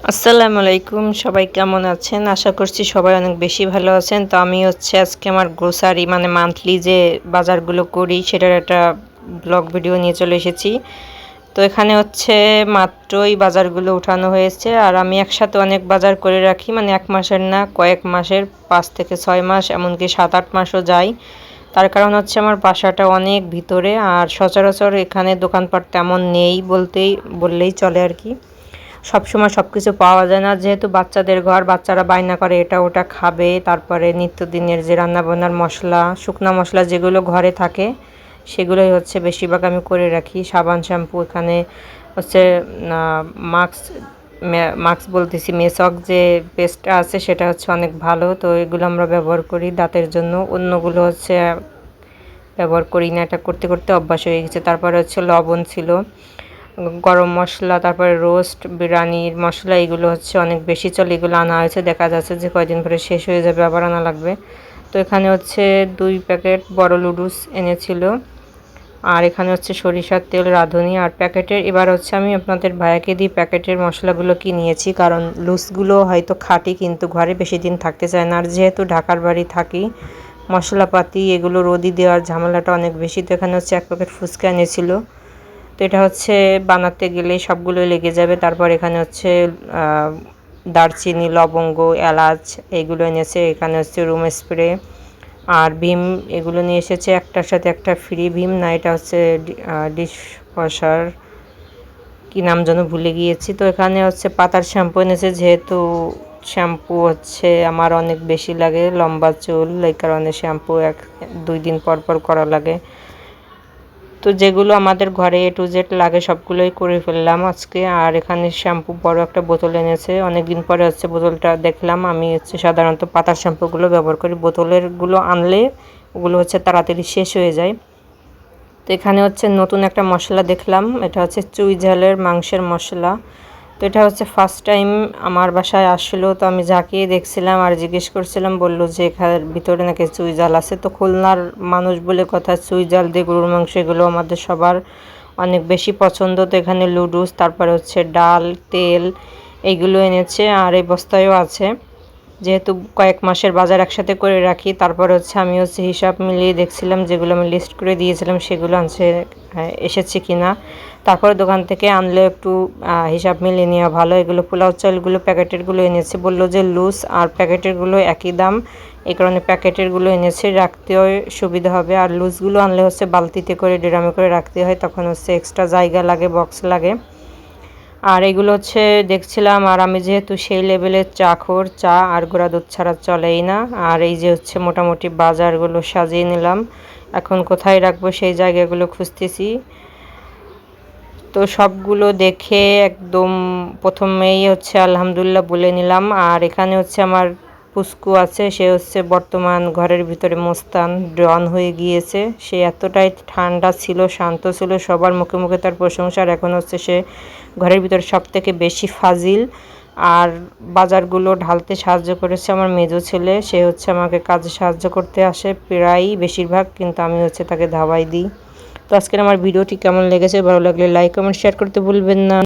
আসসালামু আলাইকুম, সবাই কেমন আছেন? আশা করছি সবাই অনেক বেশি ভালো আছেন। তো আমি আজকে আমার গ্রোসারি মানে মান্থলি যে বাজারগুলো করি সেটার একটা ব্লগ ভিডিও নিয়ে চলে এসেছি। তো এখানে মাত্রই বাজারগুলো উঠানো হয়েছে, আর আমি একসাথে অনেক বাজার করে রাখি, মানে 1 মাসের না, কয়েক মাসের, 5 থেকে 6 মাস, এমনকি 7-8 মাসও যায়। তার কারণ আমার বাসাটা অনেক ভিতরে, আর সচরাচর এখানে দোকানপাট তেমন নেই বললেই চলে আর কি। সবসময় সব কিছু পাওয়া যায় না, যেহেতু বাচ্চাদের ঘর, বাচ্চারা বায়না করে এটা ওটা খাবে। তারপরে নিত্যদিনের যে রান্নাবান্নার মশলা, শুকনা মশলা যেগুলো ঘরে থাকে সেগুলোই বেশিরভাগ আমি করে রাখি। সাবান, শ্যাম্পু, এখানে হচ্ছে মাস্ক মাস্ক বলতেছি মেসক যে পেস্টটা আছে সেটা অনেক ভালো। তো এগুলো আমরা ব্যবহার করি দাঁতের জন্য, অন্যগুলো ব্যবহার করি না। এটা করতে করতে অভ্যাস হয়ে গেছে। তারপরে লবণ ছিল, গরম মশলা, তারপরে রোস্ট, বিরিয়ানির মশলা, এগুলো অনেক বেশি চলে। এগুলো আনা হয়েছে, দেখা যাচ্ছে যে কয়দিন পরে শেষ হয়ে যাবে, আবার আনা লাগবে। তো এখানে 2 প্যাকেট বড় লুডুস এনেছিল, আর এখানে সরিষার তেল, রাঁধুনি আর প্যাকেটের। এবার আমি আপনাদের ভাইয়াকে দিয়ে প্যাকেটের মশলাগুলো কি নিয়েছি, কারণ লুজগুলো হয়তো খাঁটি কিন্তু ঘরে বেশি দিন থাকতে চায় না, আর যেহেতু ঢাকার বাড়ি থাকি, মশলাপাতি এগুলো রোদি দেওয়ার ঝামেলাটা অনেক বেশি। তো এখানে 1 প্যাকেট ফুচকা এনেছিল। তো এটা বানাতে গেলে সবগুলো লেগে যাবে। তারপর এখানে দারচিনি, লবঙ্গ, এলাচ এগুলো এনেছে। এখানে রুম স্প্রে আর ভীম, এগুলো নিয়ে এসেছে। একটার সাথে একটা ফ্রি ভীম, না এটা ডিশ ওয়াশার, কি নাম যেন ভুলে গিয়েছি। তো এখানে পাতার শ্যাম্পু এনেছে, যেহেতু শ্যাম্পু আমার অনেক বেশি লাগে, লম্বা চুল, এই কারণে শ্যাম্পু 1-2 দিন পর পর করা লাগে। তো যেগুলো আমাদের ঘরে A to Z লাগে সবগুলোই করে ফেললাম আজকে। আর এখানে শ্যাম্পু বড় একটা বোতল এনেছে, অনেকদিন পরে বোতলটা দেখলাম। আমি সাধারণত পাতার শ্যাম্পুগুলো ব্যবহার করি, বোতলেরগুলো আনলে ওগুলো তাড়াতাড়ি শেষ হয়ে যায়। তো এখানে নতুন একটা মশলা দেখলাম, এটা চুই ঝালের মাংসের মশলা। তো এটা ফার্স্ট টাইম আমার বাসায় আসলো। তো আমি যাকে দেখছিলাম আর জিজ্ঞেস করছিলাম, বললো যে এখানের ভিতরে নাকি চুই ঝাল আছে। তো খুলনার মানুষ বলে কথা, চুই ঝাল দিয়ে গরুর মাংস এগুলো আমাদের সবার অনেক বেশি পছন্দ। তো এখানে লুডুস, তারপরে ডাল, তেল এইগুলো এনেছে, আর এই বস্তায়ও আছে। যেহেতু কয়েক মাসের বাজার একসাথে করে রাখি, তারপর আমি হিসাব মিলিয়ে দেখছিলাম যেগুলো আমি লিস্ট করে দিয়েছিলাম সেগুলো এসেছে কিনা। তারপরে দোকান থেকে আনলেও একটু হিসাব মিলিয়ে নেওয়া ভালো। এগুলো পোলাও চালগুলো প্যাকেটেরগুলো এনেছে, বললো যে লুজ আর প্যাকেটেরগুলো একই দাম, এই কারণে প্যাকেটেরগুলো এনেছে, রাখতেও সুবিধা হবে। আর লুজগুলো আনলে বালতিতে করে, ড্রামে করে রাখতে হয়, তখন এক্সট্রা জায়গা লাগে, বক্স লাগে। আর এগুলো দেখছিলাম, আর আমি যেহেতু সেই লেভেলের চাখর, চা আর গুঁড়া দুধ ছাড়া চলেই না। আর এই যে মোটামুটি বাজারগুলো সাজিয়ে নিলাম, এখন কোথায় রাখবো সেই জায়গাগুলো খুঁজতেছি। তো সবগুলো দেখে একদম প্রথমেই আলহামদুলিল্লাহ বলে নিলাম। আর এখানে আমার পুস্কু আছে, সে বর্তমান ঘরের ভিতরে মোস্তান ডন হয়ে গিয়েছে। সে এতটাই ঠান্ডা ছিল, শান্ত ছিল, সবার মুখে মুখে তার প্রশংসা। আর এখন সে ঘরের ভিতরে সব থেকে বেশি ফাজিল। আর বাজারগুলো ঢালতে সাহায্য করেছে আমার মেজো ছেলে, সে আমাকে কাজে সাহায্য করতে আসে প্রায়ই, বেশিরভাগ, কিন্তু আমি তাকে ধাবাই দিই। তো আজকের আমার ভিডিওটি কেমন লেগেছে, ভালো লাগলে লাইক, কমেন্ট, শেয়ার করতে ভুলবেন না।